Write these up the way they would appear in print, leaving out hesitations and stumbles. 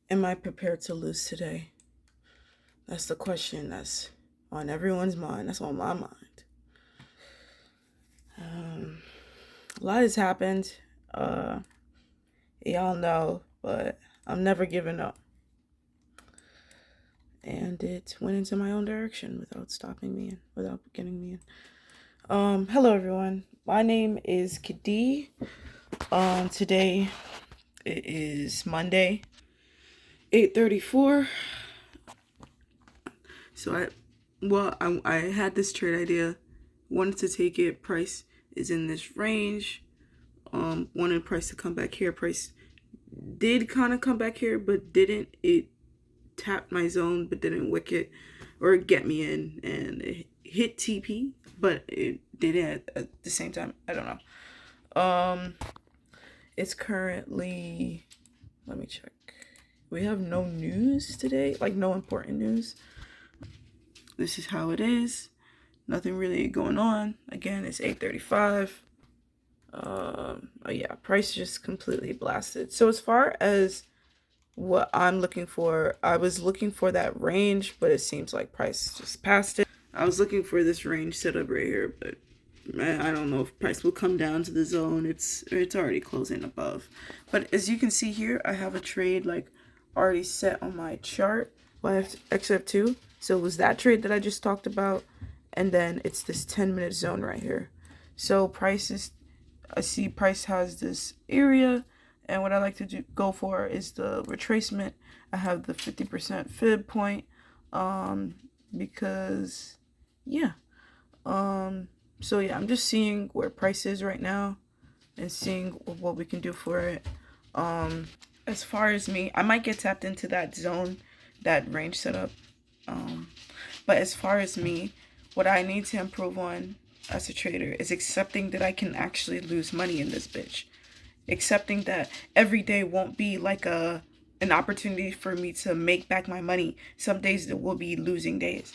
Am I prepared to lose today? That's the question that's on everyone's mind. That's on my mind. Um, a lot has happened. Uh, y'all know, but I'm never giving up. And it went into my own direction without stopping me in, without getting me in. Hello everyone. My name is Kadi. Today it is Monday, 8:34. So I had this trade idea, wanted to take it. Price is in this range. Wanted price to come back here. Price did kind of come back here, but didn't. It tapped my zone, but didn't wick it or get me in, and it hit TP, but it didn't at the same time. I don't know. It's currently. Let me check. We have no news today, like no important news. This is how it is. Nothing really going on. Again, it's 8:35. Oh yeah, price just completely blasted. So as far as what I'm looking for, I was looking for that range, but it seems like price just passed it. I was looking for this range setup right here, but I don't know if price will come down to the zone. It's already closing above. But as you can see here, I have a trade like already set on my chart. Well, I have XF2. So it was that trade that I just talked about. And then it's this 10-minute zone right here. So price is, I see price has this area. And what I like to go for is the retracement. I have the 50% fib point. Because, yeah. So yeah, I'm just seeing where price is right now and seeing what we can do for it. As far as me, I might get tapped into that zone, that range setup. But as far as me, what I need to improve on as a trader is accepting that I can actually lose money in this bitch. Accepting that every day won't be like an opportunity for me to make back my money. Some days there will be losing days.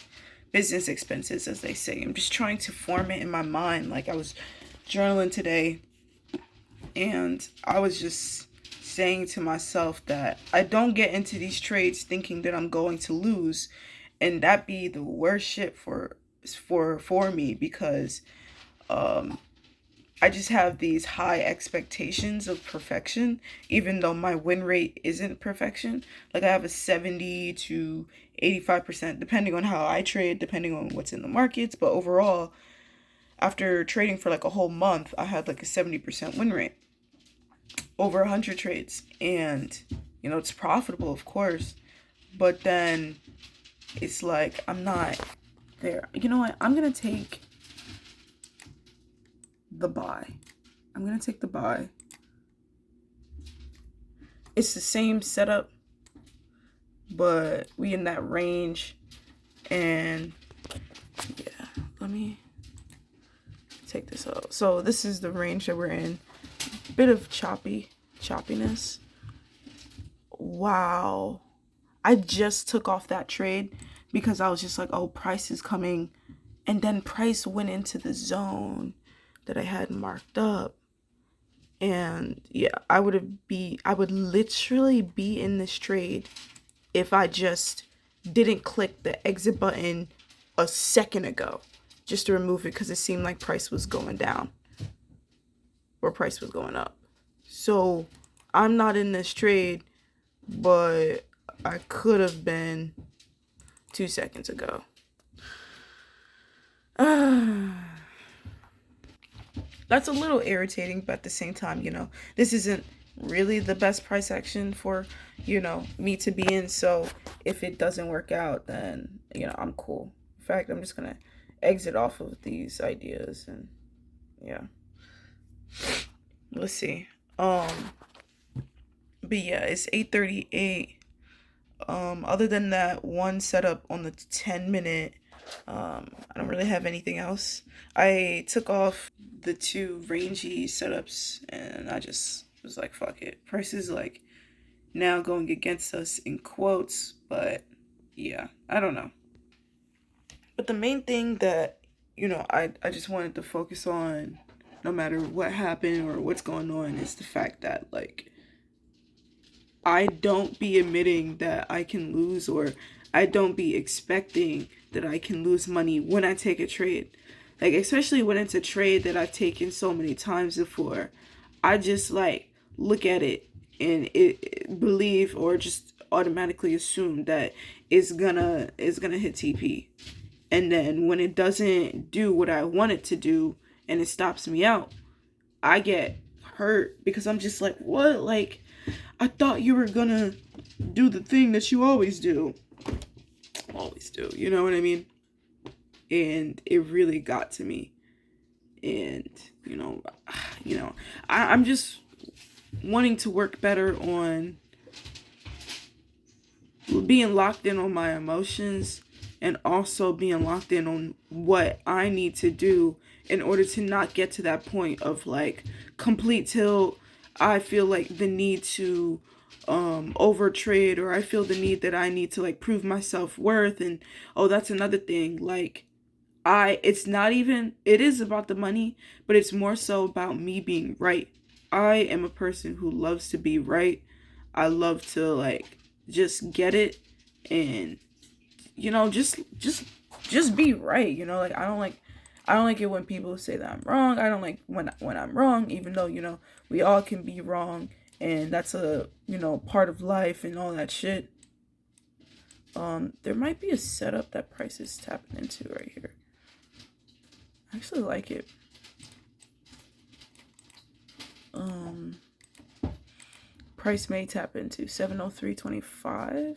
Business expenses, as they say. I'm just trying to form it in my mind. Like I was journaling today and I was just saying to myself that I don't get into these trades thinking that I'm going to lose, and that be the worst shit for me because I just have these high expectations of perfection, even though my win rate isn't perfection. Like I have a 70 to 85%, depending on how I trade, depending on what's in the markets. But overall, after trading for like a whole month, I had like a 70% win rate over 100 trades. And, it's profitable, of course. But then it's like, I'm not there. You know what? I'm going to take the buy. I'm going to take the buy. It's the same setup, but we in that range. And yeah, let me take this out. So this is the range that we're in. Bit of choppiness. Wow. I just took off that trade because I was just like, oh, price is coming. And then price went into the zone that I had marked up. And yeah, I would literally be in this trade if I just didn't click the exit button a second ago just to remove it because it seemed like price was going down or price was going up. So I'm not in this trade, but I could have been 2 seconds ago. That's a little irritating, but at the same time, this isn't really the best price action for, me to be in. So if it doesn't work out, then, I'm cool. In fact, I'm just going to exit off of these ideas and yeah. Let's see. But yeah, it's 8:38. Other than that one setup on the 10-minute, I don't really have anything else. I took off the two rangy setups and I just was like, fuck it. Price is like now going against us in quotes, but yeah, I don't know. But the main thing that, I just wanted to focus on no matter what happened or what's going on is the fact that like I don't be admitting that I can lose, or I don't be expecting that I can lose money when I take a trade. Like, especially when it's a trade that I've taken so many times before. I just like look at it and believe, or just automatically assume that it's gonna hit TP. And then when it doesn't do what I want it to do and it stops me out, I get hurt because I'm just like, what? Like, I thought you were gonna do the thing that you always do. Always do. You know what I mean? And it really got to me. And, I'm just wanting to work better on being locked in on my emotions, and also being locked in on what I need to do in order to not get to that point of like complete tilt. I feel like the need to over trade, or I feel the need that I need to like prove my self-worth. And oh, that's another thing. Like, it's not even, it is about the money, but it's more so about me being right. I am a person who loves to be right. I love to like just get it, and just be right. Like, I don't like it when people say that I'm wrong. I don't like when I'm wrong, even though we all can be wrong, and that's a part of life and all that shit. There might be a setup that Price is tapping into right here. I actually like it. Price may tap into 703.25.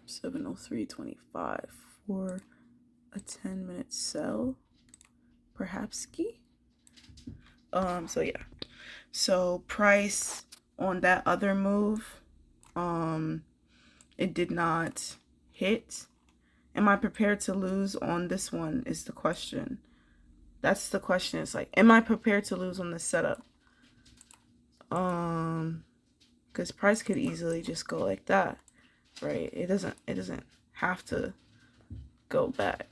703.25 for a 10-minute sell, perhaps. So yeah. So Price on that other move, it did not hit. Am I prepared to lose on this one is the question. That's the question. It's like, am I prepared to lose on the setup? Because Price could easily just go like that, right? It doesn't have to go back.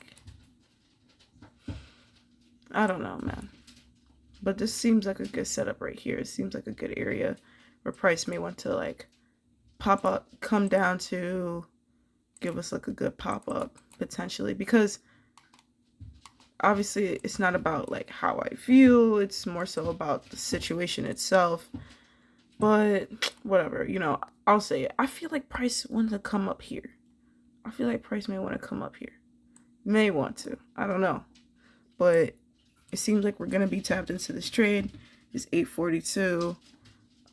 I don't know, man. But this seems like a good setup right here. It seems like a good area where Price may want to like pop up, come down to, give us like a good pop up potentially, because obviously it's not about like how I feel, it's more so about the situation itself. But whatever, I'll say it. I feel like Price wants to come up here. I feel like Price may want to come up here. May want to. I don't know. But it seems like we're going to be tapped into this trade. It's 8:42.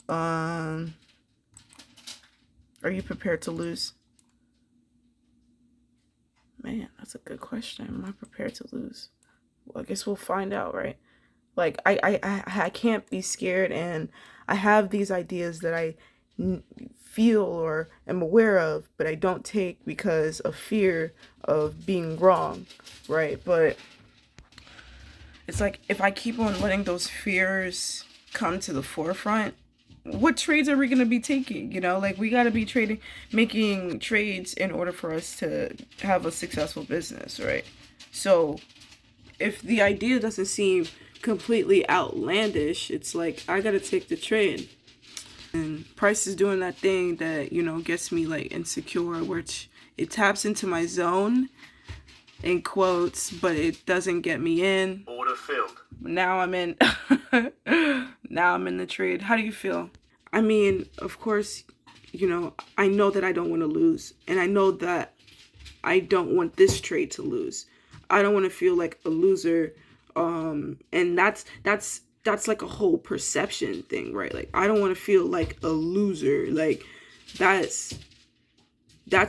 Are you prepared to lose? Man, that's a good question. Am I prepared to lose? Well, I guess we'll find out, right? Like, I can't be scared, and I have these ideas that I feel or am aware of, but I don't take because of fear of being wrong, right? But it's like, if I keep on letting those fears come to the forefront, what trades are we going to be taking? Like, we got to be making trades in order for us to have a successful business, right? So if the idea doesn't seem completely outlandish, it's like, I got to take the trade. And Price is doing that thing that, gets me like insecure, which it taps into my zone in quotes, but it doesn't get me in. Order filled. Now I'm in. Now I'm in the trade. How do you feel? I mean, of course, I know that I don't want to lose, and I know that I don't want this trade to lose. I don't want to feel like a loser. And that's like a whole perception thing, right? Like, I don't want to feel like a loser. Like, that's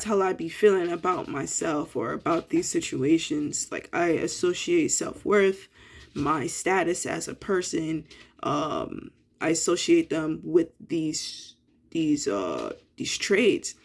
how I be feeling about myself or about these situations. Like, I associate self-worth, my status as a person, I associate them with these trades,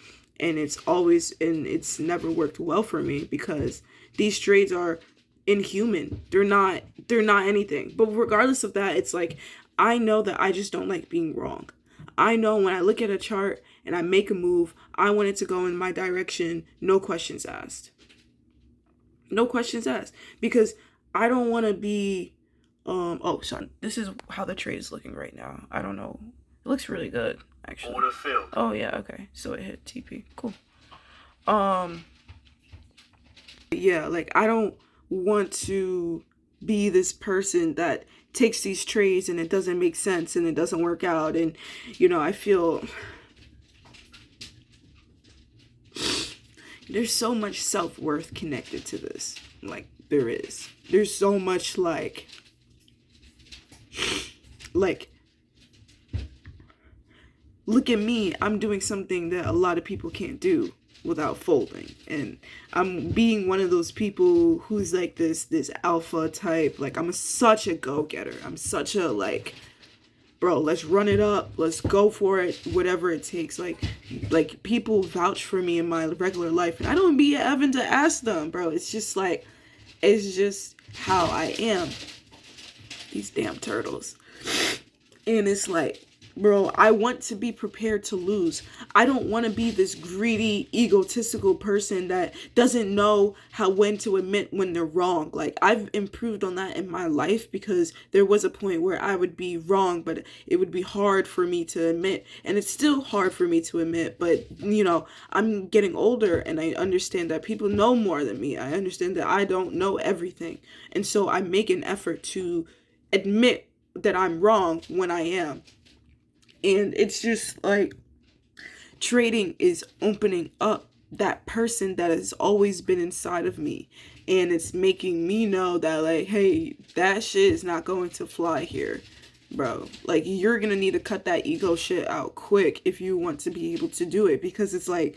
and it's never worked well for me, because these trades are inhuman. They're not anything. But regardless of that, it's like, I know that I just don't like being wrong. I know when I look at a chart and I make a move, I want it to go in my direction, no questions asked. No questions asked. Because I don't want to be, sorry. This is how the trade is looking right now. I don't know It looks really good, actually. Order filled. Oh yeah, okay. So it hit TP. Cool. Yeah, like I don't want to be this person that takes these trades and it doesn't make sense and it doesn't work out, and I feel there's so much self-worth connected to this. Like there's so much like look at me, I'm doing something that a lot of people can't do without folding, and I'm being one of those people who's like this alpha type. Like I'm such a go-getter. I'm such a like, bro, let's run it up, let's go for it, whatever it takes. Like people vouch for me in my regular life and I don't be having to ask them, bro. It's just how I am. These damn turtles. And it's like, bro, I want to be prepared to lose. I don't want to be this greedy, egotistical person that doesn't know when to admit when they're wrong. Like, I've improved on that in my life because there was a point where I would be wrong, but it would be hard for me to admit. And it's still hard for me to admit, but, I'm getting older and I understand that people know more than me. I understand that I don't know everything. And so I make an effort to admit that I'm wrong when I am. And it's just like trading is opening up that person that has always been inside of me. And it's making me know that, like, hey, that shit is not going to fly here, bro. Like, you're going to need to cut that ego shit out quick if you want to be able to do it. Because it's like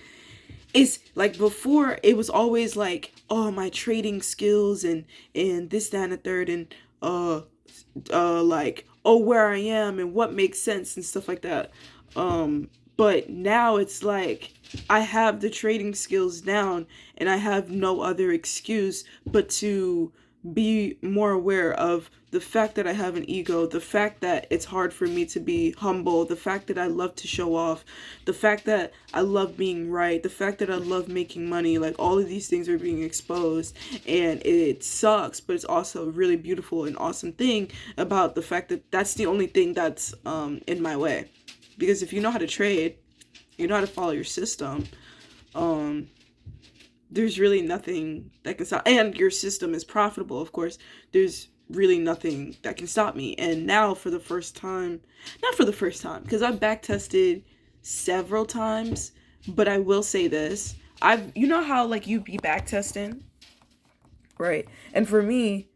before, it was always like, oh, my trading skills and this, that, and the third. And, like, oh, where I am and what makes sense and stuff like that. But now it's like I have the trading skills down and I have no other excuse but to be more aware of the fact that I have an ego, the fact that it's hard for me to be humble, the fact that I love to show off, the fact that I love being right, the fact that I love making money. Like, all of these things are being exposed and it sucks, but it's also a really beautiful and awesome thing about the fact that that's the only thing that's in my way. Because if you know how to trade, you know how to follow your system, there's really nothing that can stop. And your system is profitable, of course. There's really nothing that can stop me. And now, for the first time, not for the first time, because I've back tested several times, but I will say this: you know how like you be back testing, right? And for me,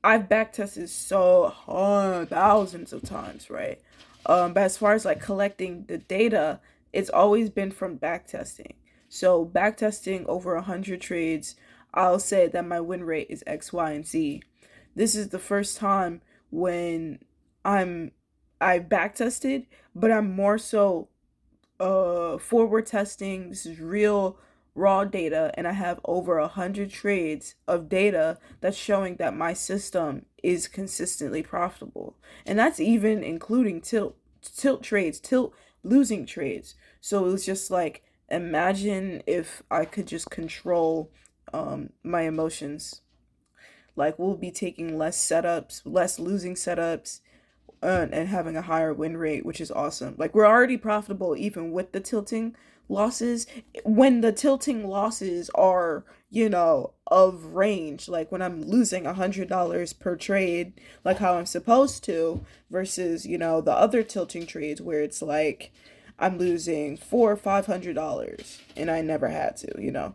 I've back tested so hard, thousands of times, right? But as far as like collecting the data, it's always been from back testing. So back testing over 100 trades, I'll say that my win rate is X, Y, and Z. This is the first time when I back tested, but I'm more so forward testing. This is real raw data, and I have over 100 trades of data that's showing that my system is consistently profitable. And that's even including tilt trades, tilt losing trades. So it was just like, imagine if I could just control my emotions. Like, we'll be taking less setups, less losing setups, and having a higher win rate, which is awesome. Like, we're already profitable even with the tilting losses. When the tilting losses are, of range, like when I'm losing $100 per trade, like how I'm supposed to, versus, the other tilting trades where it's like I'm losing $400 or $500 and I never had to,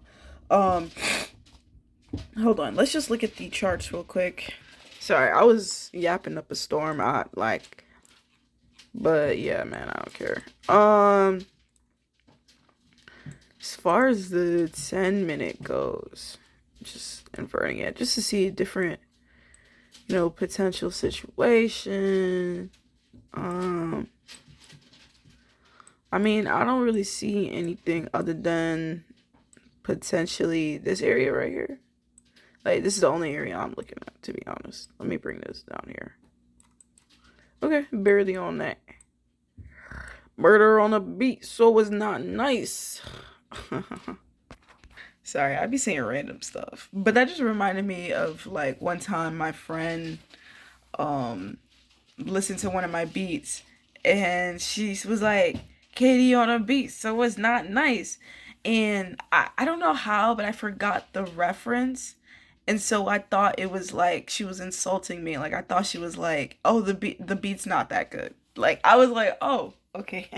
Hold on, let's just look at the charts real quick. Sorry, I was yapping up a storm. But yeah, man, I don't care. As far as the 10-minute goes, just inverting it just to see a different, potential situation. I mean, I don't really see anything other than potentially this area right here. Like, this is the only area I'm looking at, to be honest. Let me bring this down here. Okay, barely on that. Murder on a beat, so was not nice. Sorry, I be saying random stuff. But that just reminded me of, like, one time my friend listened to one of my beats, and she was like, Katie on a beat, so it's not nice. And I don't know how, but I forgot the reference. And so I thought it was like she was insulting me. Like I thought she was like, "Oh, the beat's not that good." Like I was like, "Oh, okay."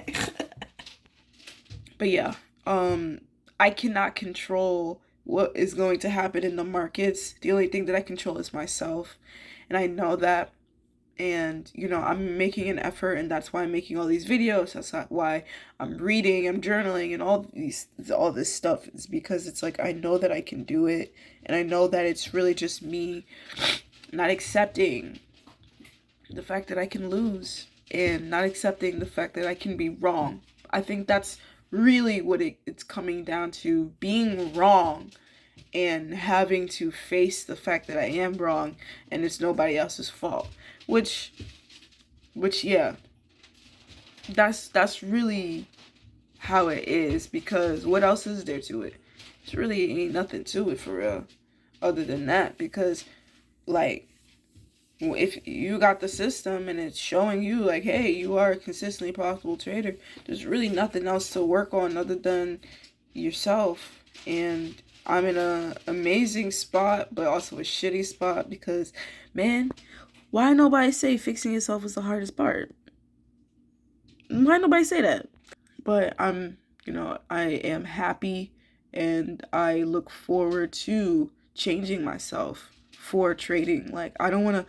But yeah, I cannot control what is going to happen in the markets. The only thing that I control is myself, and I know that. And I'm making an effort, and that's why I'm making all these videos. That's not why I'm reading, I'm journaling, and all this stuff. Is because it's like I know that I can do it, and I know that it's really just me not accepting the fact that I can lose, and not accepting the fact that I can be wrong. I think that's really what it's coming down to, being wrong and having to face the fact that I am wrong and it's nobody else's fault. Which yeah, that's really how it is, because what else is there to it? It's really ain't nothing to it for real, other than that. Because like, if you got the system and it's showing you like, hey, you are a consistently profitable trader, there's really nothing else to work on other than yourself. And I'm in a amazing spot, but also a shitty spot, because man, why nobody say fixing yourself is the hardest part? Why nobody say that? But I am happy, and I look forward to changing myself for trading. Like, I don't want to,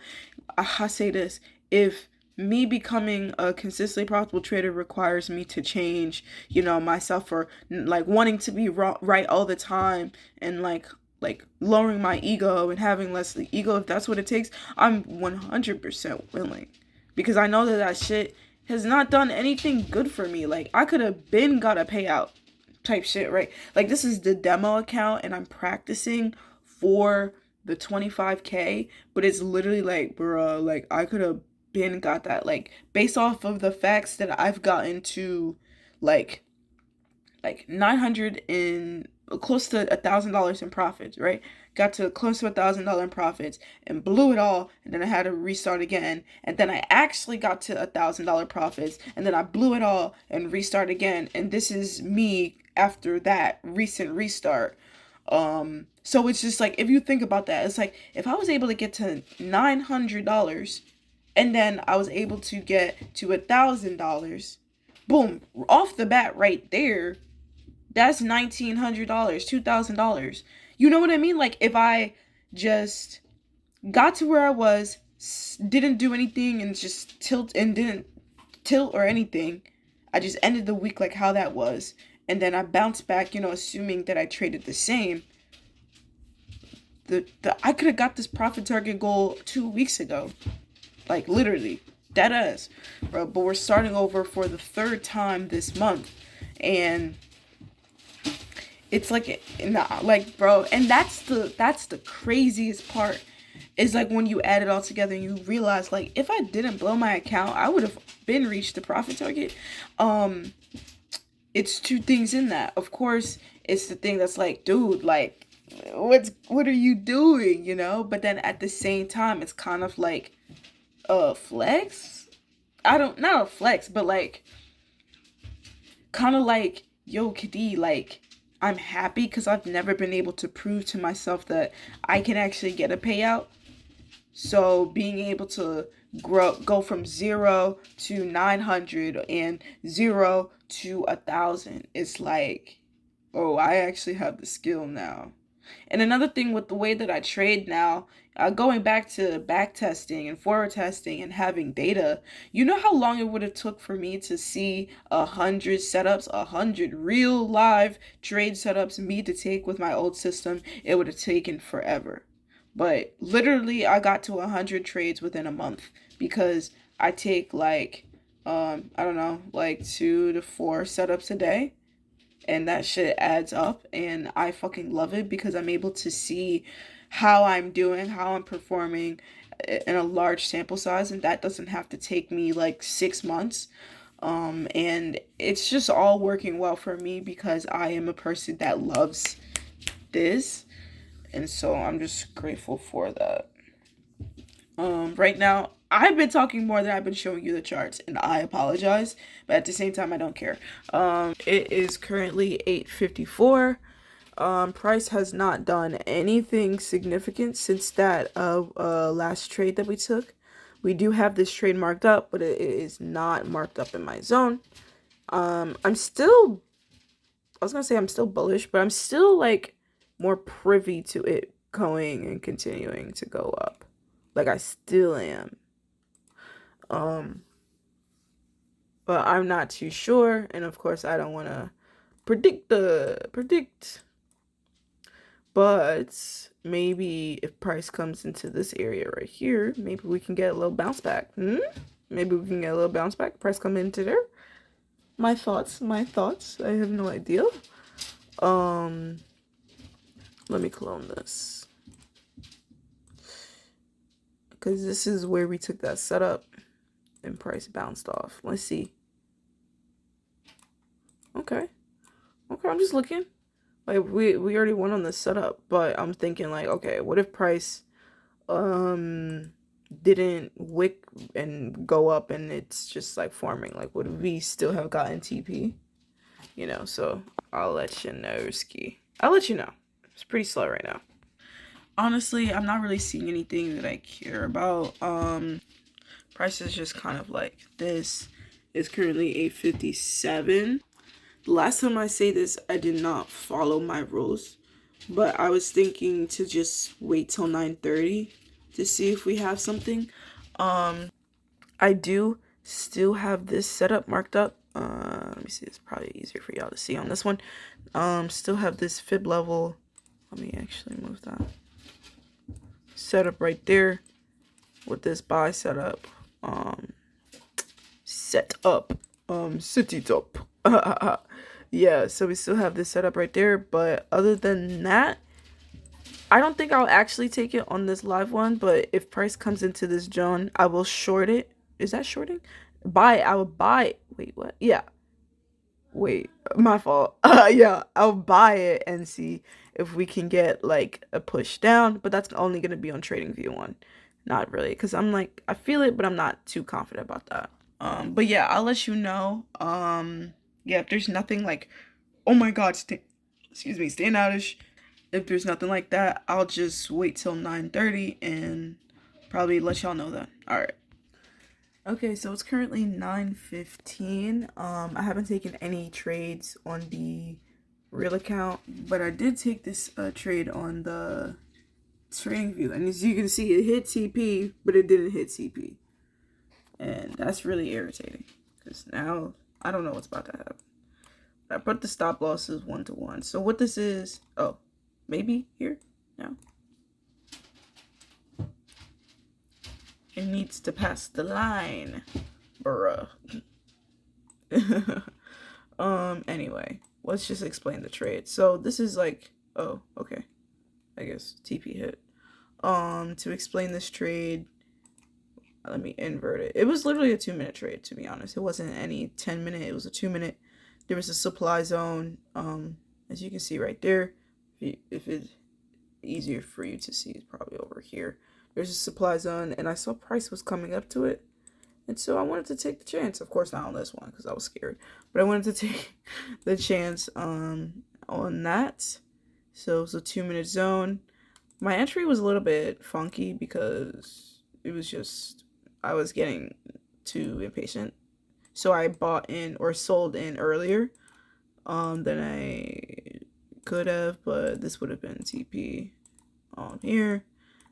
I say this, if me becoming a consistently profitable trader requires me to change, myself, or like wanting to be right all the time, and like lowering my ego and having less ego, if that's what it takes, I'm 100% willing, because I know that shit has not done anything good for me. Like, I could have been got a payout type shit, right? Like, this is the demo account and I'm practicing for the 25K, but it's literally like, bruh, like I could have been got that, like based off of the facts that I've gotten to like 900 and close to $1,000 in profits, right? Got to close to $1,000 in profits and blew it all, and then I had to restart again, and then I actually got to $1,000 profits, and then I blew it all and restart again, and this is me after that recent restart. So it's just like, if you think about that, it's like if I was able to get to $900 and then I was able to get to $1,000, boom, off the bat right there, that's $1,900, $2,000. You know what I mean? Like, if I just got to where I was, didn't do anything, and just didn't tilt or anything, I just ended the week like how that was, and then I bounced back, assuming that I traded the same. I could have got this profit target goal 2 weeks ago, like literally, dead ass, bro. But we're starting over for the third time this month, and it's like, nah, like, bro, and that's the craziest part, is like when you add it all together and you realize, like, if I didn't blow my account, I would have been reached the profit target. It's two things in that. Of course, it's the thing that's like, dude, like, what are you doing, But then at the same time, it's kind of like a flex. Not a flex, but like, kind of like, yo, Kadi, like, I'm happy because I've never been able to prove to myself that I can actually get a payout. So being able to go from 0 to 900 and 0 to 1,000, it's like, oh, I actually have the skill now. And another thing with the way that I trade now, going back to back testing and forward testing and having data, you know how long it would have took for me to see 100 setups, 100 real live trade setups, me to take with my old system? It would have taken forever. But literally, I got to 100 trades within a month, because I take like, I don't know, like 2 to 4 setups a day. And that shit adds up, and I fucking love it, because I'm able to see how I'm doing, how I'm performing in a large sample size, and that doesn't have to take me like 6 months. And it's just all working well for me, because I am a person that loves this, and so I'm just grateful for that. Right now, I've been talking more than I've been showing you the charts, and I apologize, but at the same time, I don't care. It is currently 8:54. Price has not done anything significant since that last trade that we took. We do have this trade marked up, but it is not marked up in my zone. I'm still, I was gonna say I'm still bullish, but I'm still like more privy to it going and continuing to go up. Like I still am. But I'm not too sure, and of course I don't want to predict. But maybe if price comes into this area right here, maybe we can get a little bounce back. Maybe we can get a little bounce back. Price come into there. My thoughts. I have no idea. Let me clone this. Because this is where we took that setup and price bounced off. Let's see. Okay, I'm just looking. Like, we already went on the setup, but I'm thinking, like, okay, what if price didn't wick and go up and it's just, like, forming? Like, would we still have gotten TP? You know, so I'll let you know, Ski. I'll let you know. It's pretty slow right now. Honestly, I'm not really seeing anything that I care about. Price is just kind of like this. It's currently 8:57. The last time I say this, I did not follow my rules, but I was thinking to just wait till 9:30 to see if we have something. I do still have this setup marked up. Let me see, it's probably easier for y'all to see on this one. Still have this fib level. Let me actually move that. Setup right there with this buy setup. Set up. Sit it up. Yeah, so we still have this setup right there, but other than that, I don't think I'll actually take it on this live one, but if price comes into this zone, I will short it. Is that shorting? I will buy. Wait, what? Yeah. Wait, my fault. Yeah, I'll buy it and see if we can get like a push down, but that's only going to be on TradingView one. Not really, because I'm like, I feel it, but I'm not too confident about that. But yeah, I'll let you know. Yeah, if there's nothing like, oh my god, stand outish. If there's nothing like that, I'll just wait till 9:30 and probably let y'all know then. Alright. Okay, so it's currently 9:15. I haven't taken any trades on the real account, but I did take this trade on the TradingView. And as you can see, it hit TP, but it didn't hit TP. And that's really irritating, because now I don't know what's about to happen. I put the stop losses 1-to-1. So what this is, oh, maybe here now. It needs to pass the line, bruh. Anyway, let's just explain the trade. So this is like, oh, okay. I guess TP hit. To explain this trade, let me invert it. It was literally a 2-minute trade, to be honest. It wasn't any 10-minute. It was a 2-minute. There was a supply zone. As you can see right there, if it's easier for you to see, it's probably over here. There's a supply zone, and I saw price was coming up to it, and so I wanted to take the chance. Of course, not on this one because I was scared, but I wanted to take the chance on that. So it was a 2-minute zone. My entry was a little bit funky because it was just, I was getting too impatient. So I bought in or sold in earlier than I could have, but this would have been TP on here.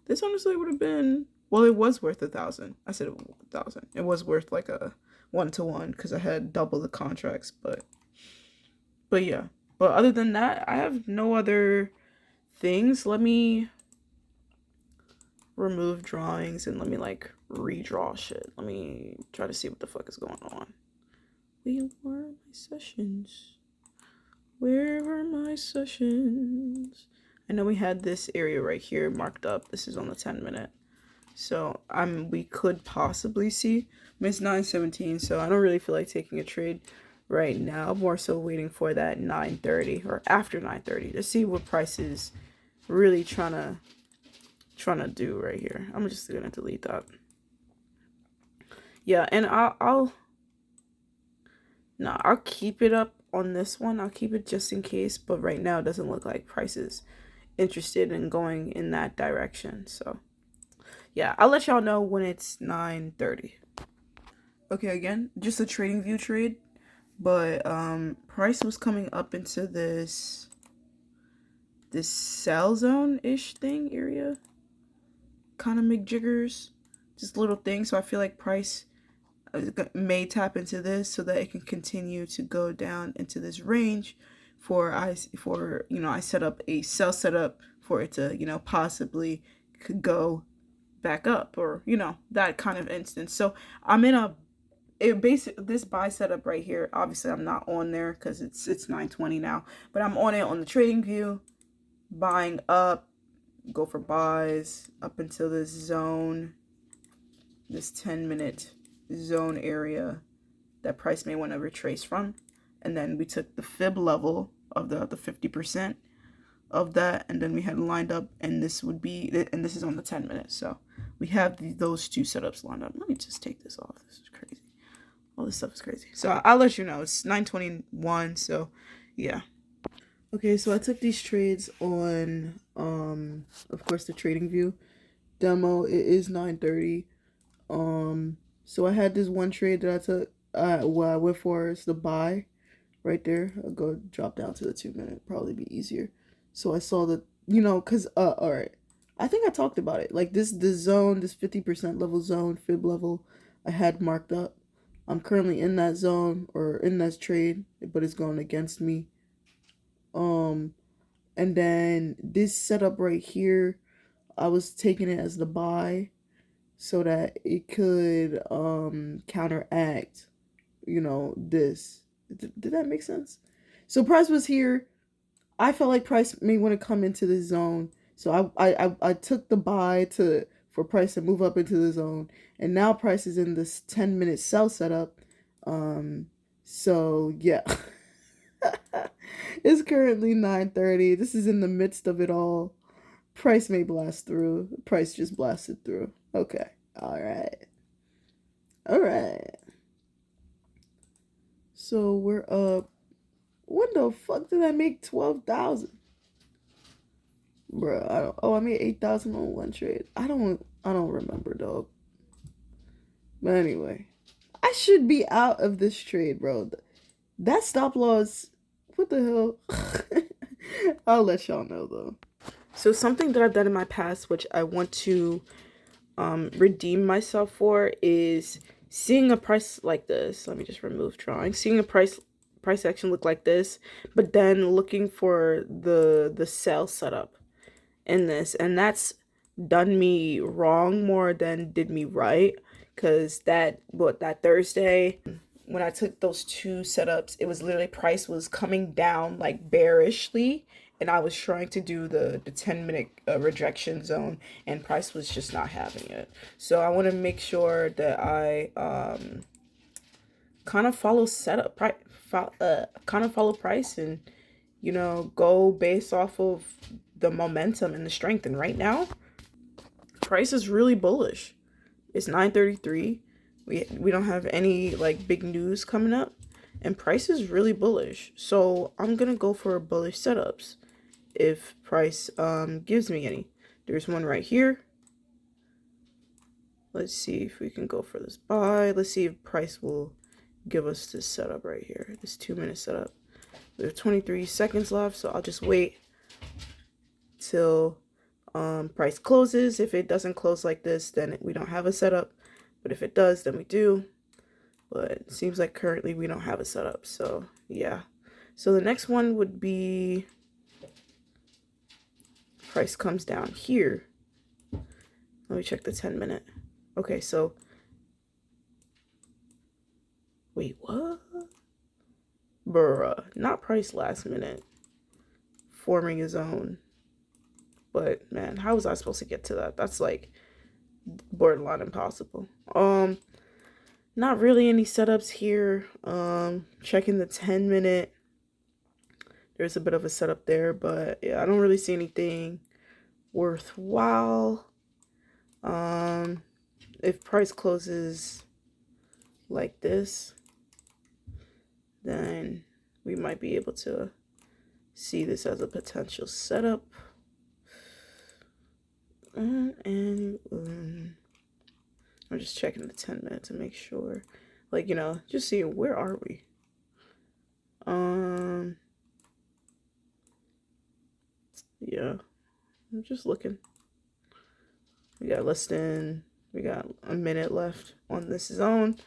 This honestly would have been, well, it was worth 1,000. I said 1,000. It was worth like a 1-to-1 because I had double the contracts, but yeah. But other than that, I have no other things. Let me remove drawings and let me like redraw shit. Let me try to see what the fuck is going on. Where were my sessions? Where were my sessions? I know we had this area right here marked up. This is on the 10-minute. So we could possibly see. I mean, it's 9:17, so I don't really feel like taking a trade right now. More so waiting for that 9:30 or after 9:30 to see what price is really trying to do right here. I'm just gonna delete that. Yeah, and I'll keep it up on this one. I'll keep it just in case, but right now it doesn't look like Price is interested in going in that direction. So yeah, I'll let y'all know when it's 9:30. Okay, again, just a trading view trade, but Price was coming up into this sell zone ish thing area, kind of McJiggers, just little things. So I feel like Price may tap into this so that it can continue to go down into this range for you know, I set up a sell setup for it to, you know, possibly could go back up, or you know, that kind of instance. So I'm in a this buy setup right here. Obviously I'm not on there because it's 9:20 now, but I'm on it on the trading view, buying up, go for buys up until this zone, this 10-minute zone area that Price may want to retrace from. And then we took the fib level of the 50% of that, and then we had lined up, and this would be, and this is on the 10 minutes. So we have those two setups lined up. Let me just take this off. This is crazy. All this stuff is crazy. So I'll let you know. It's 9:21. So yeah. Okay, so I took these trades on of course the trading view demo. It is 9:30. So I had this one trade that I took what I went for is the buy right there. I'll go drop down to the 2 minute, probably be easier. So I saw that, you know, cuz all right. I think I talked about it. Like this zone, this 50% level zone, fib level I had marked up. I'm currently in that zone or in that trade, but it's going against me. And then this setup right here, I was taking it as the buy so that it could counteract, you know, this. Did that make sense? So Price was here. I felt like Price may want to come into the zone. So I took the buy to for Price to move up into the zone. And now Price is in this 10-minute sell setup. So yeah. It's currently 9:30. This is in the midst of it all. Price may blast through. Price just blasted through. Okay. All right. All right. So we're up. When the fuck did I make 12,000? Bro, I don't. Oh, I made 8,000 on one trade. I don't remember, dog. But anyway, I should be out of this trade, bro. That stop loss. What the hell? I'll let y'all know though. So something that I've done in my past, which I want to redeem myself for, is seeing a price like this. Let me just remove drawing. Seeing a price action look like this, but then looking for the sell setup in this, and that's done me wrong more than did me right, because that Thursday when I took those two setups, it was literally Price was coming down like bearishly, and I was trying to do the 10-minute rejection zone, and Price was just not having it. So I want to make sure that I kind of follow setup price, kind of follow Price, and you know, go based off of the momentum and the strength. And right now, Price is really bullish. It's 9:33. We don't have any like big news coming up, and Price is really bullish. So I'm gonna go for bullish setups if Price gives me any. There's one right here. Let's see if we can go for this buy. Let's see if Price will give us this setup right here, this 2-minute setup. We have 23 seconds left, so I'll just wait till Price closes. If it doesn't close like this, then we don't have a setup, but if it does, then we do. But it seems like currently we don't have a setup, so yeah. So the next one would be Price comes down here. Let me check the 10-minute. Okay, so wait, what? Bruh, not Price last minute forming his own. But man, how was I supposed to get to that? That's like borderline impossible. Not really any setups here. Checking the 10-minute. There's a bit of a setup there, but yeah, I don't really see anything worthwhile. If Price closes like this, then we might be able to see this as a potential setup. And I'm just checking the 10 minutes to make sure, like, you know, just seeing where are we. Yeah, I'm just looking. We got a minute left on this zone,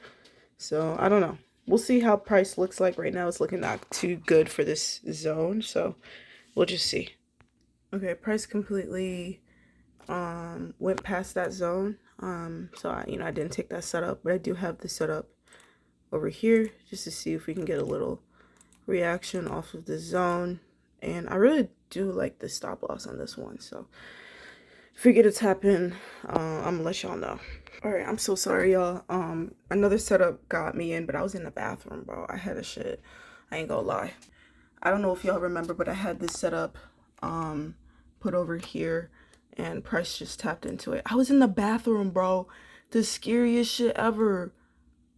so I don't know. We'll see how price looks like. Right now it's looking not too good for this zone, so we'll just see. Okay, price completely went past that zone. So I didn't take that setup, but I do have the setup over here just to see if we can get a little reaction off of the zone. And I really do like the stop loss on this one, so if we get a tap in, I'm gonna let y'all know. All right, I'm so sorry, y'all. Another setup got me in, but I was in the bathroom, bro. I had a shit. I ain't gonna lie. I don't know if y'all remember, but I had this setup put over here, and price just tapped into it. I was in the bathroom, bro. The scariest shit ever.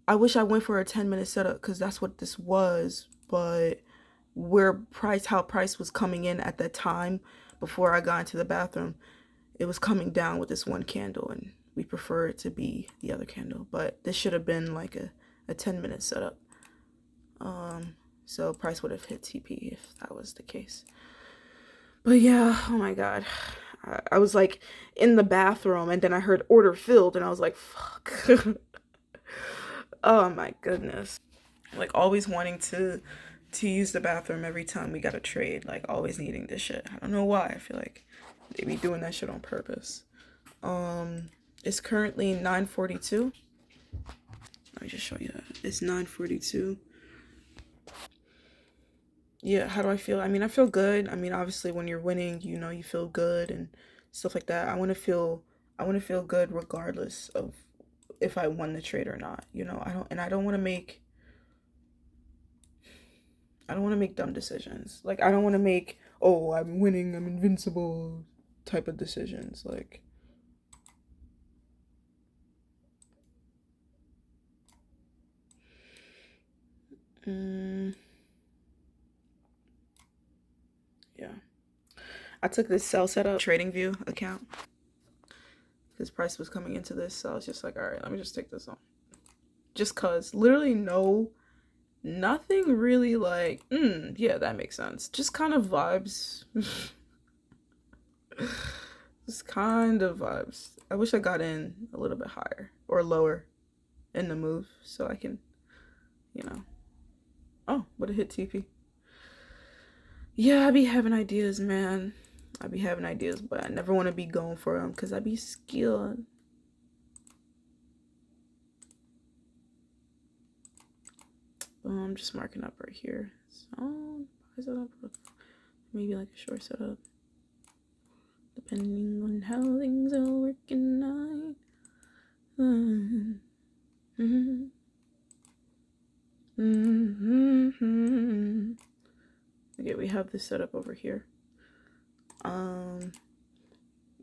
I wish I went for a 10-minute setup because that's what this was, but how price was coming in at that time before I got into the bathroom, it was coming down with this one candle, and we prefer it to be the other candle, but this should have been like a 10-minute setup. So price would have hit TP if that was the case. But yeah, oh my god, I was like in the bathroom, and then I heard order filled, and I was like, fuck. Oh my goodness. Like always wanting to use the bathroom every time we got a trade, like always needing this shit. I don't know why. I feel like they be doing that shit on purpose. It's currently 9:42. Let me just show you that. It's 9:42. Yeah, how do I feel? I mean, I feel good. I mean, obviously when you're winning, you know, you feel good and stuff like that. I want to feel good regardless of if I won the trade or not. You know, I don't want to make dumb decisions. Like, I don't want to make, oh, I'm winning, I'm invincible type of decisions. Like, yeah. I took this sell setup TradingView account because price was coming into this, so I was just like, all right, let me just take this on. Just cause literally nothing really like, yeah, that makes sense. Just kind of vibes. Just kind of vibes. I wish I got in a little bit higher or lower in the move so I can, you know. Oh, but it hit TP. Yeah, I be having ideas, man. I be having ideas, but I never want to be going for them because I be scared. I'm just marking up right here. So, maybe like a short setup. Depending on how things are working out. Okay, we have this set up over here.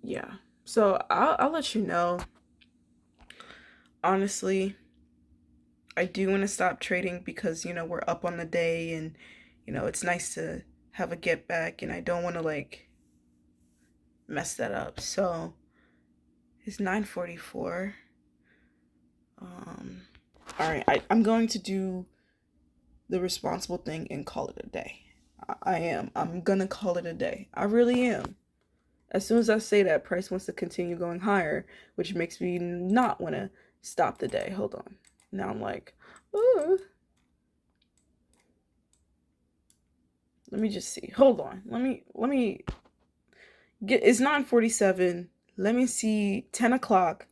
Yeah. So I'll let you know. Honestly, I do want to stop trading because, you know, we're up on the day and, you know, it's nice to have a get back and I don't want to like mess that up. So it's 9:44. All right, I'm going to do the responsible thing and call it a day. I'm gonna call it a day. I really am. As soon as I say that, price wants to continue going higher, which makes me not want to stop the day. Hold on. Now I'm like, ooh. Let me just see. Hold on. Let me get, it's 9:47. Let me see 10 o'clock.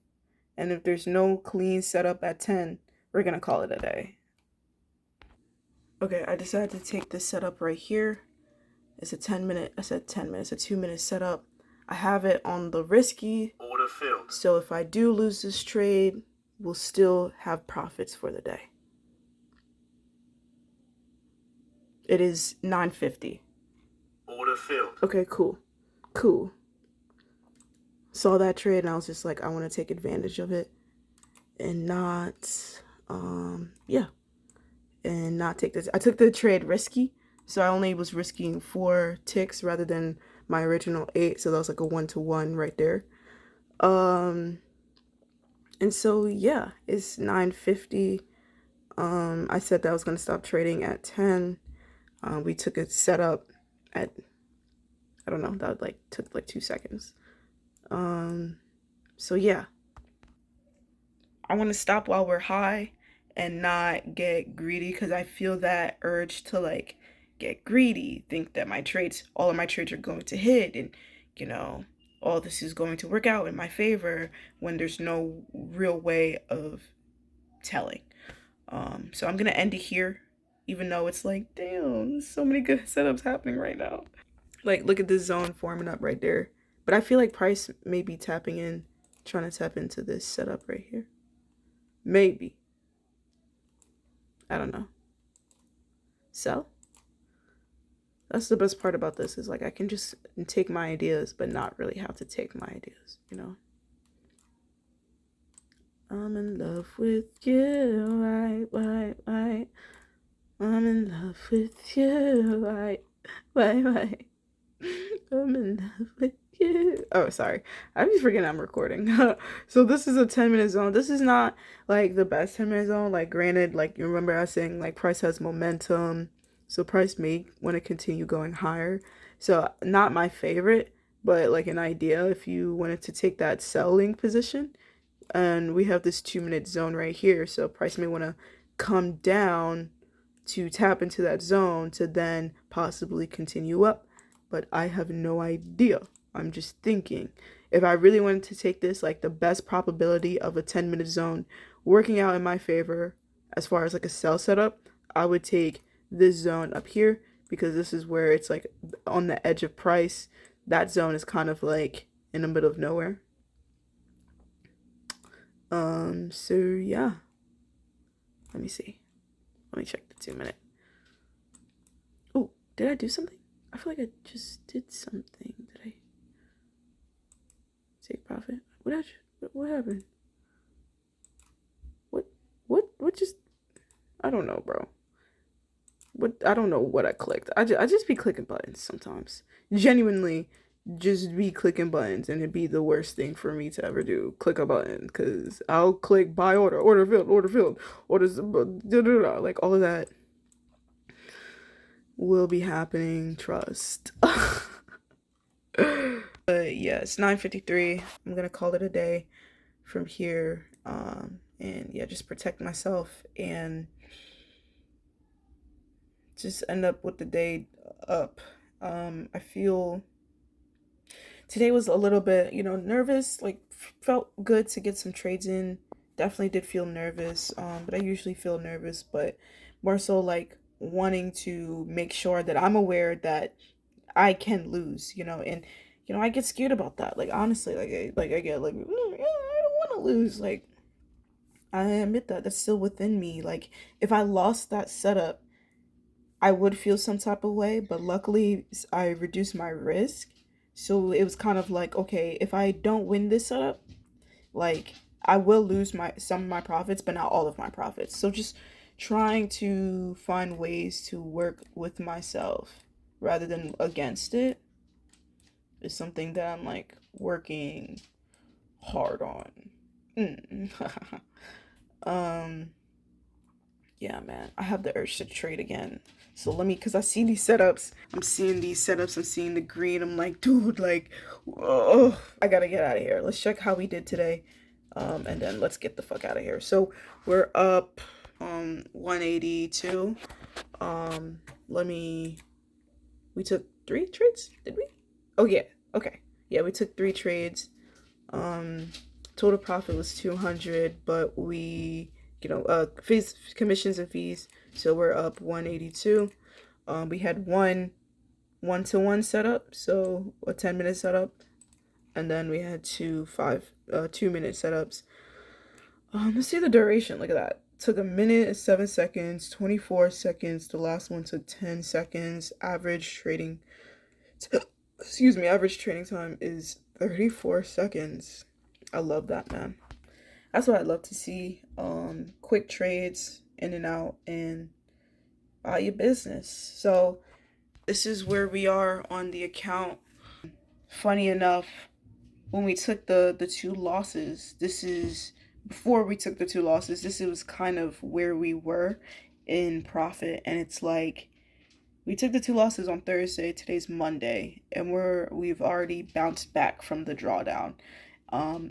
And if there's no clean setup at 10, we're gonna call it a day. Okay, I decided to take this setup right here. It's a 10-minute, I said 10 minutes, a 2-minute setup. I have it on the risky. Order filled. So if I do lose this trade, we'll still have profits for the day. It is 9:50. Order filled. Okay, cool. Cool. Saw that trade and I was just like, I want to take advantage of it and not Yeah, and not take this. I took the trade risky, so I only was risking 4 ticks rather than my original 8, so that was like a 1-to-1 right there. And so yeah, it's 9:50. I said that I was gonna stop trading at 10. We took a setup at, I don't know, that like took like 2 seconds. So yeah, I want to stop while we're high and not get greedy, because I feel that urge to like get greedy, think that all of my trades are going to hit, and you know, all this is going to work out in my favor when there's no real way of telling. So I'm gonna end it here, even though it's like, damn, there's so many good setups happening right now. Like, look at this zone forming up right there. But I feel like price may be tapping in, trying to tap into this setup right here. Maybe. I don't know. So, that's the best part about this, is like I can just take my ideas, but not really have to take my ideas, you know? I'm in love with you, why? I'm in love with you, why? I'm in love with you. Oh, sorry. I be forgetting I'm recording. So this is a 10-minute zone. This is not like the best 10-minute zone. Like, granted, like you remember I was saying like price has momentum. So price may want to continue going higher. So not my favorite, but like an idea if you wanted to take that selling position. And we have this 2-minute zone right here. So price may want to come down to tap into that zone to then possibly continue up. But I have no idea. I'm just thinking. If I really wanted to take this, like the best probability of a 10-minute zone working out in my favor as far as like a sell setup, I would take this zone up here, because this is where it's like on the edge of price. That zone is kind of like in the middle of nowhere. So yeah. Let me see. Let me check the 2-minute. Oh, did I do something? I feel like I just did something. Did I take profit? What happened? What just, I don't know, bro. I don't know what I clicked. I just be clicking buttons sometimes. Genuinely just be clicking buttons, and it'd be the worst thing for me to ever do. Click a button, because I'll click buy order filled, orders, like all of that will be happening, trust. But yeah, it's 9:53. I'm gonna call it a day from here. And yeah, just protect myself and just end up with the day up. I feel today was a little bit, nervous, like felt good to get some trades in. Definitely did feel nervous. But I usually feel nervous, but more so like wanting to make sure that I'm aware that I can lose, and I get scared about that. Like, honestly, I get like, I don't want to lose. Like, I admit that that's still within me. Like, if I lost that setup, I would feel some type of way, but luckily I reduced my risk. So it was kind of like, okay, if I don't win this setup, like I will lose some of my profits, but not all of my profits. So just trying to find ways to work with myself rather than against it is something that I'm like working hard on. Yeah, man, I have the urge to trade again. So because I see these setups, I'm seeing the green. I'm like, dude, like, oh, I gotta get out of here. Let's check how we did today. And then let's get the fuck out of here. So we're up 182. We took 3 trades, did we? Oh yeah, okay. Yeah, we took 3 trades. Total profit was 200, but we, fees, commissions and fees. So we're up 182. We had one 1-to-1 setup, so a 10-minute setup, and then we had 2-minute setups. Let's see the duration. Look at that. Took 1 minute and 7 seconds, 24 seconds. The last one took 10 seconds. Average trading time is 34 seconds. I love that, man. That's what I'd love to see. Quick trades in and out and buy your business. So this is where we are on the account. Funny enough, when we took the two losses, this is before we took the two losses, this was kind of where we were in profit. And it's like we took the two losses on Thursday, today's Monday, and we've already bounced back from the drawdown.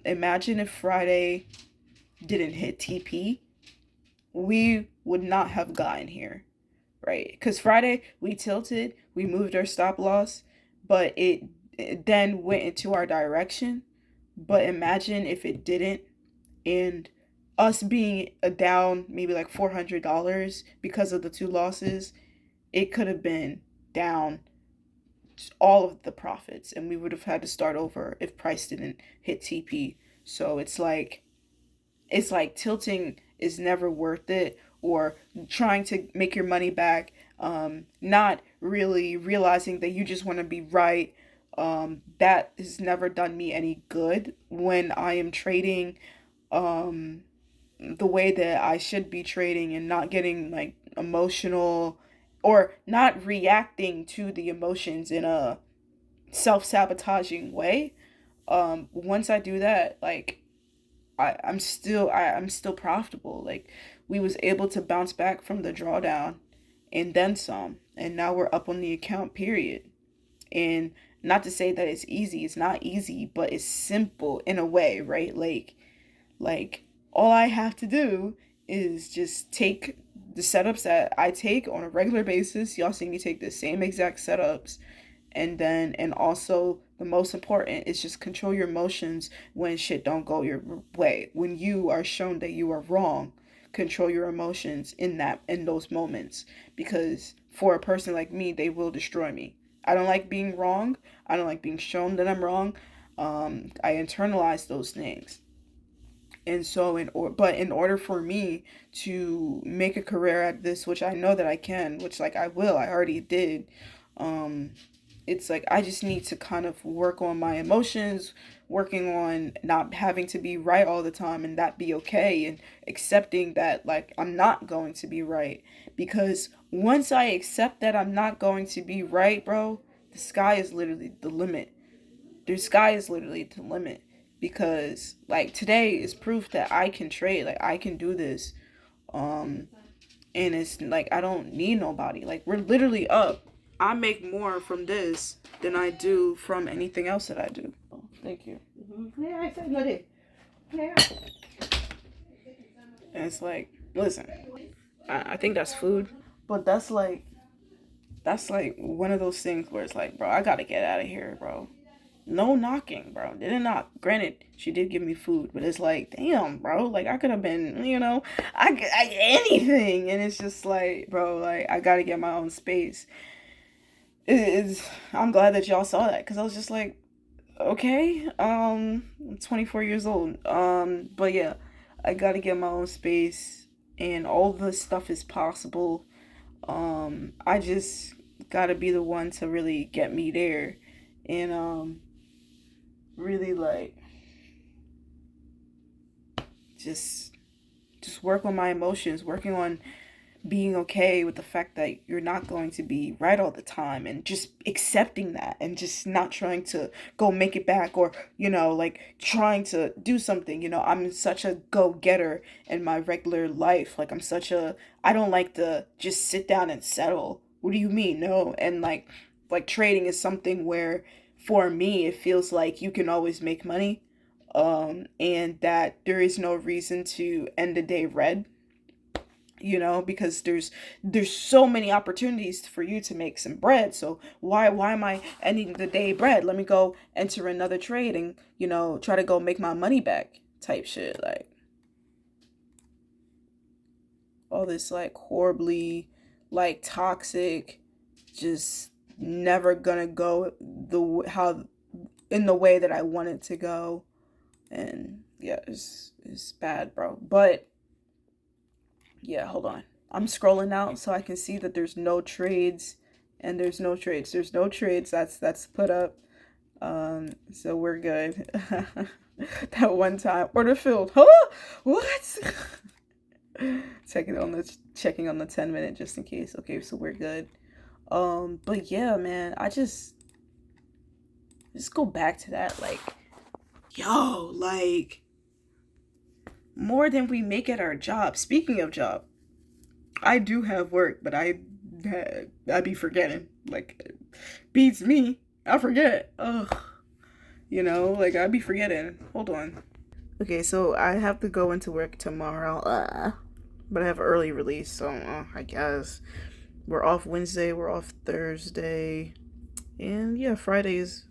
Imagine if Friday didn't hit TP, we would not have gotten here, right? Because Friday we tilted, we moved our stop loss, but it then went into our direction. But imagine if it didn't, and us being a down maybe like $400 because of the two losses, it could have been down all of the profits, and we would have had to start over if price didn't hit TP. So it's like tilting is never worth it, or trying to make your money back, not really realizing that you just want to be right. That has never done me any good when I am trading the way that I should be trading, and not getting like emotional, or not reacting to the emotions in a self-sabotaging way. Once I do that, like I'm still profitable. Like, we was able to bounce back from the drawdown and then some, and now we're up on the account, period. And not to say that it's easy, it's not easy, but it's simple in a way, right? Like all I have to do is just take the setups that I take on a regular basis. Y'all see me take the same exact setups, and also the most important is just control your emotions when shit don't go your way. When you are shown that you are wrong, control your emotions in those moments, because for a person like me, they will destroy me. I don't like being wrong. I don't like being shown that I'm wrong. I internalize those things. And so in order for me to make a career at this, which I know that I can, which like I will, I already did, um it's like I just need to kind of work on my emotions, working on not having to be right all the time, and that be okay, and accepting that like I'm not going to be right. Because once I accept that I'm not going to be right, bro, the sky is literally the limit. The sky is literally the limit, because like today is proof that I can trade, like I can do this. Um and it's like I don't need nobody. Like, we're literally up. I make more from this than I do from anything else that I do. Oh, thank you. And it's like, listen, I think that's food, but that's like one of those things where it's like, bro, I gotta get out of here, bro. No knocking, bro. Didn't knock. Granted, she did give me food, but it's like, damn, bro. Like, I could have been, anything. And it's just like, bro, like, I gotta get my own space. I'm glad that y'all saw that, because I was just like, okay, I'm 24 years old. But yeah, I gotta get my own space, and all this stuff is possible. I just gotta be the one to really get me there. And, really like just just work on my emotions, working on being okay with the fact that you're not going to be right all the time, and just accepting that, and just not trying to go make it back, or like trying to do something. I'm such a go-getter in my regular life. Like, I don't like to just sit down and settle. What do you mean? No. And like trading is something where, for me, it feels like you can always make money, and that there is no reason to end the day red, because there's so many opportunities for you to make some bread. So why am I ending the day bread? Let me go enter another trade and try to go make my money back, type shit. Like, all this like horribly like toxic, just never gonna go how in the way that I want it to go. And yeah, it's bad, bro. But yeah, hold on. I'm scrolling out so I can see that there's no trades, and there's no trades. There's no trades that's put up. So we're good. That one time, order filled. Huh? What? Checking on the 10 minute just in case. Okay, so we're good. But yeah, man, I just go back to that, like, yo, like, more than we make at our job. Speaking of job, I do have work, but I be forgetting. Like, beats me. I forget. Ugh. You know, like, I be forgetting. Hold on. Okay, so I have to go into work tomorrow. But I have early release, so I guess we're off Wednesday, we're off Thursday, and yeah, Fridays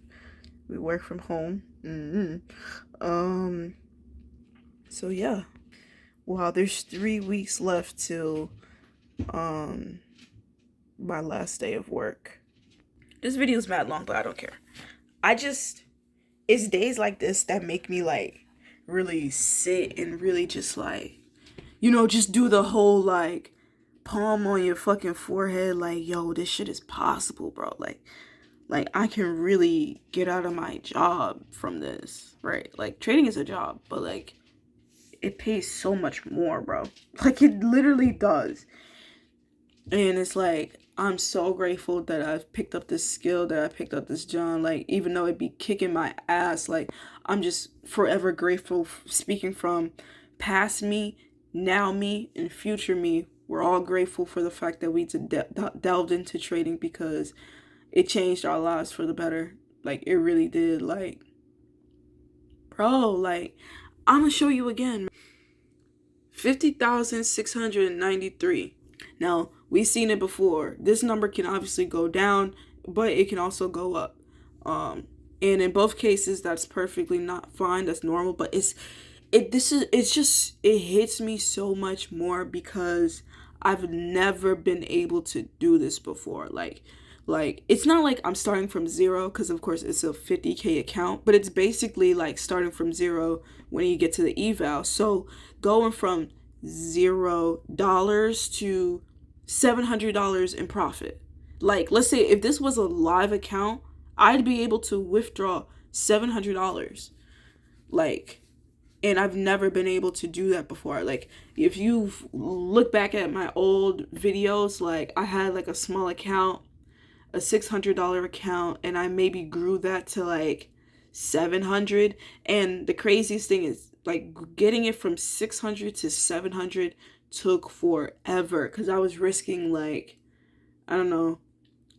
we work from home. So yeah, wow, there's 3 weeks left till my last day of work. This video's mad long, but I don't care. It's days like this that make me like really sit and really just like, you know, just do the whole like palm on your fucking forehead, like, yo, this shit is possible, bro. Like I can really get out of my job from this, right? Like trading is a job, but like it pays so much more, bro. Like it literally does. And it's like I'm so grateful that I've picked up this skill, that I picked up this job. Like even though it be kicking my ass, like I'm just forever grateful. Speaking from past me, now me, and future me, we're all grateful for the fact that we delved into trading because it changed our lives for the better. Like it really did. Like, bro, like I'm gonna show you again. 50,693. Now, we've seen it before. This number can obviously go down, but it can also go up. And in both cases, that's perfectly not fine. That's normal. But it hits me so much more because I've never been able to do this before. Like it's not like I'm starting from zero, because of course it's a 50K account, but it's basically like starting from zero when you get to the eval. So going from $0 to $700 in profit. Like, let's say if this was a live account, I'd be able to withdraw $700. Like, and I've never been able to do that before. Like, if you look back at my old videos, like I had like a small account, a $600 account, and I maybe grew that to like 700. And the craziest thing is like getting it from 600 to 700 took forever because I was risking like, I don't know,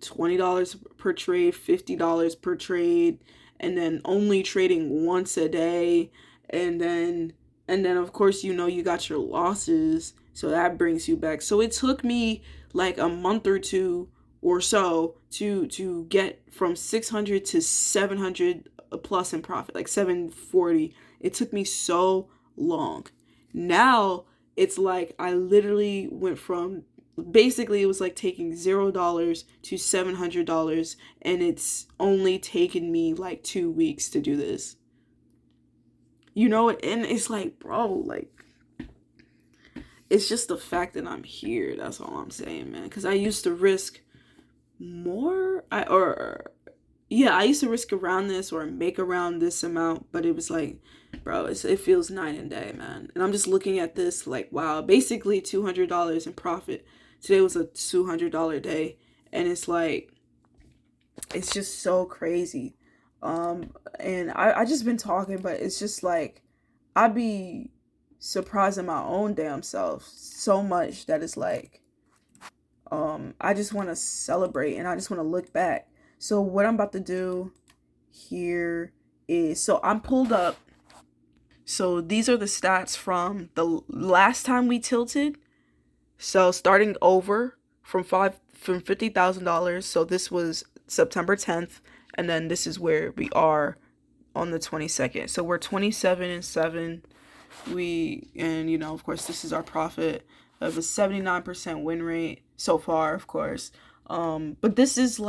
$20 per trade, $50 per trade, and then only trading once a day. And then of course, you know, you got your losses, so that brings you back. So it took me like a month or two or so to get from 600 to 700 plus in profit, like 740. It took me so long. Now it's like I literally went from, basically it was like taking $0 to $700, and it's only taken me like 2 weeks to do this. You know, and it's like, bro, like it's just the fact that I'm here. That's all I'm saying, man. Because I used to risk more. I used to risk around this or make around this amount, but it was like, bro, it feels night and day, man. And I'm just looking at this like, wow, basically $200 in profit. Today was a $200 day, and it's like, it's just so crazy. And I just been talking, but it's just like, I be surprising my own damn self so much that it's like, I just want to celebrate and I just want to look back. So what I'm about to do here is, so I'm pulled up. So these are the stats from the last time we tilted. So starting over from $50,000. So this was September 10th, and then this is where we are on the 22nd. So we're 27-7. And you know, of course, this is our profit of a 79% win rate so far, of course. But this is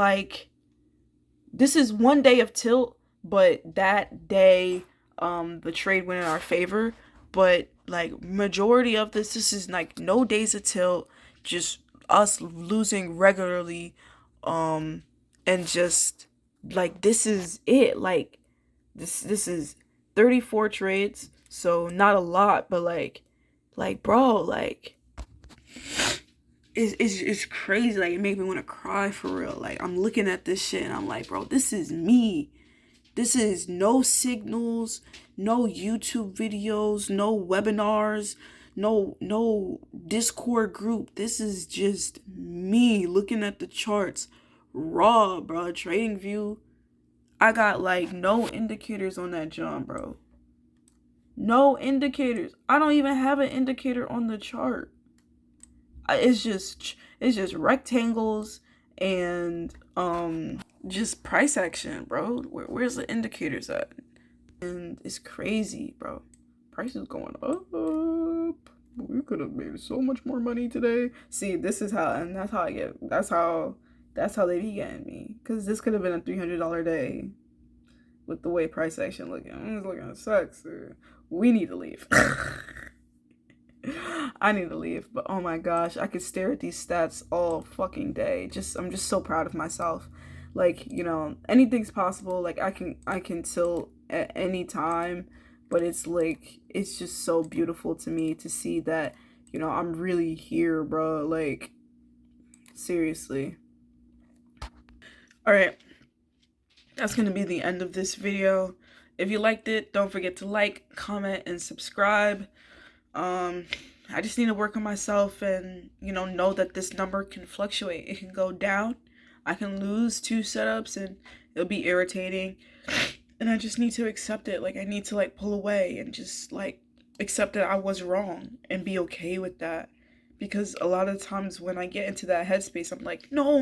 one day of tilt, but that day, the trade went in our favor. But like majority of this is like no days of tilt, just us losing regularly, and just Like, this is it. Like, this is 34 trades, so not a lot, but like bro, like it's crazy. Like, it made me want to cry for real. Like, I'm looking at this shit and I'm like, bro, this is me. This is no signals, no YouTube videos, no webinars, no Discord group. This is just me looking at the charts raw, bro. Trading View. I got like no indicators on that John, bro. No indicators. I don't even have an indicator on the chart. It's just rectangles and just price action, bro. Where's the indicators at? And it's crazy, bro. Price is going up. We could have made so much more money today. See, this is how, and that's how I get. That's how they be getting me. Cause this could have been a $300 day, with the way price action looking. It's looking sucks. We need to leave. I need to leave, but oh my gosh, I could stare at these stats all fucking day. I'm just so proud of myself. Like, anything's possible. Like, I can tilt at any time, but it's like, it's just so beautiful to me to see that, I'm really here, bro. Like, seriously. All right. That's going to be the end of this video. If you liked it, don't forget to like, comment, and subscribe. I just need to work on myself and, know that this number can fluctuate. It can go down. I can lose 2 setups and it'll be irritating. And I just need to accept it. Like, I need to, pull away and just, accept that I was wrong and be okay with that. Because a lot of times when I get into that headspace, I'm like, no,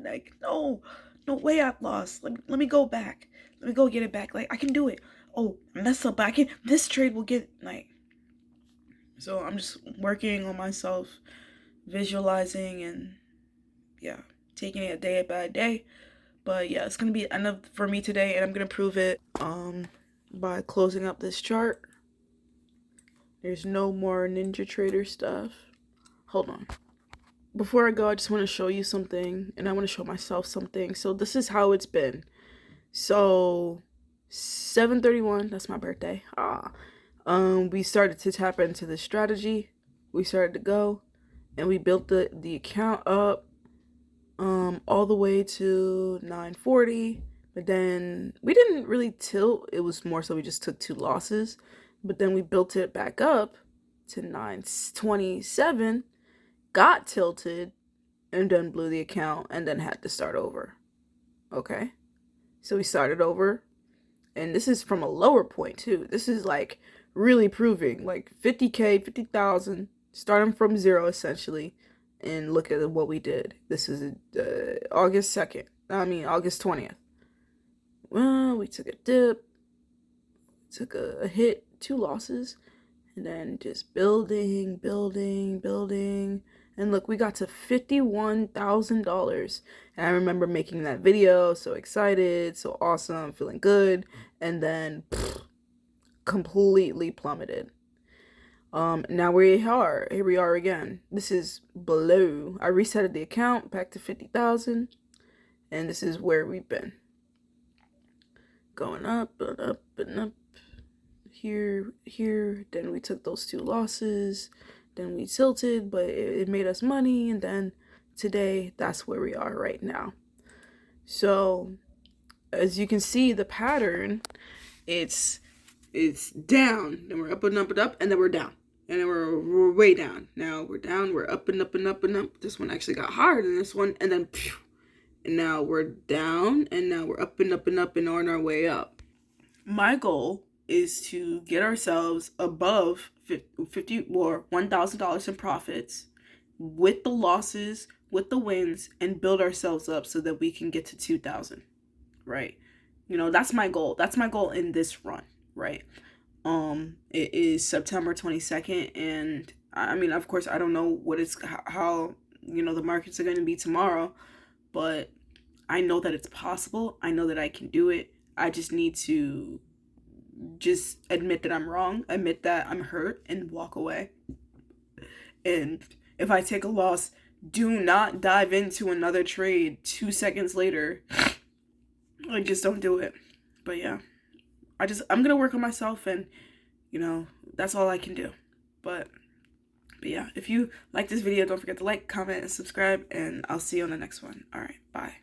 like, no way I've lost. Let me go back. Let me go get it back. Like, I can do it. Oh, I messed up, but this trade will get, so I'm just working on myself, visualizing, and yeah, taking it a day by a day. But yeah, it's gonna be enough for me today, and I'm gonna prove it by closing up this chart. There's no more Ninja Trader stuff. Hold on. Before I go, I just want to show you something, and I want to show myself something. So this is how it's been. So 7/31, that's my birthday. We started to tap into the strategy. We started to go, and we built the account up all the way to 940. But then we didn't really tilt. It was more so we just took 2 losses. But then we built it back up to 927, got tilted, and then blew the account, and then had to start over. Okay? So we started over, and this is from a lower point too. This is really proving 50K, 50,000, starting from 0 essentially, and look at what we did. This is August 20th. Well, we took a dip, took a hit, 2 losses, and then just building. And look, we got to $51,000. And I remember making that video, so excited, so awesome, feeling good. And then completely plummeted. Now here we are again. This is below. I resetted the account back to 50,000. And this is where we've been. Going up and up and up. Here. Then we took those 2 losses. Then we tilted, but it made us money. And then today, that's where we are right now. So, as you can see, the pattern, it's down. Then we're up and up and up, and then we're down. And then we're way down. Now we're down, we're up and up and up and up. This one actually got higher than this one, and then phew, and now we're down, and now we're up and up and up and on our way up. My goal is to get ourselves above $50 or $1,000 in profits with the losses, with the wins, and build ourselves up so that we can get to 2,000, right? That's my goal. That's my goal in this run, right? It is September 22nd, and I mean, of course, I don't know how the markets are going to be tomorrow, but I know that it's possible. I know that I can do it. I just need to just admit that I'm wrong, admit that I'm hurt, and walk away. And if I take a loss, do not dive into another trade 2 seconds later Like, just don't do it. But yeah, I'm gonna work on myself, and you know, that's all I can do. But yeah, if you like this video, don't forget to like, comment, and subscribe, and I'll see you on the next one. All right, bye.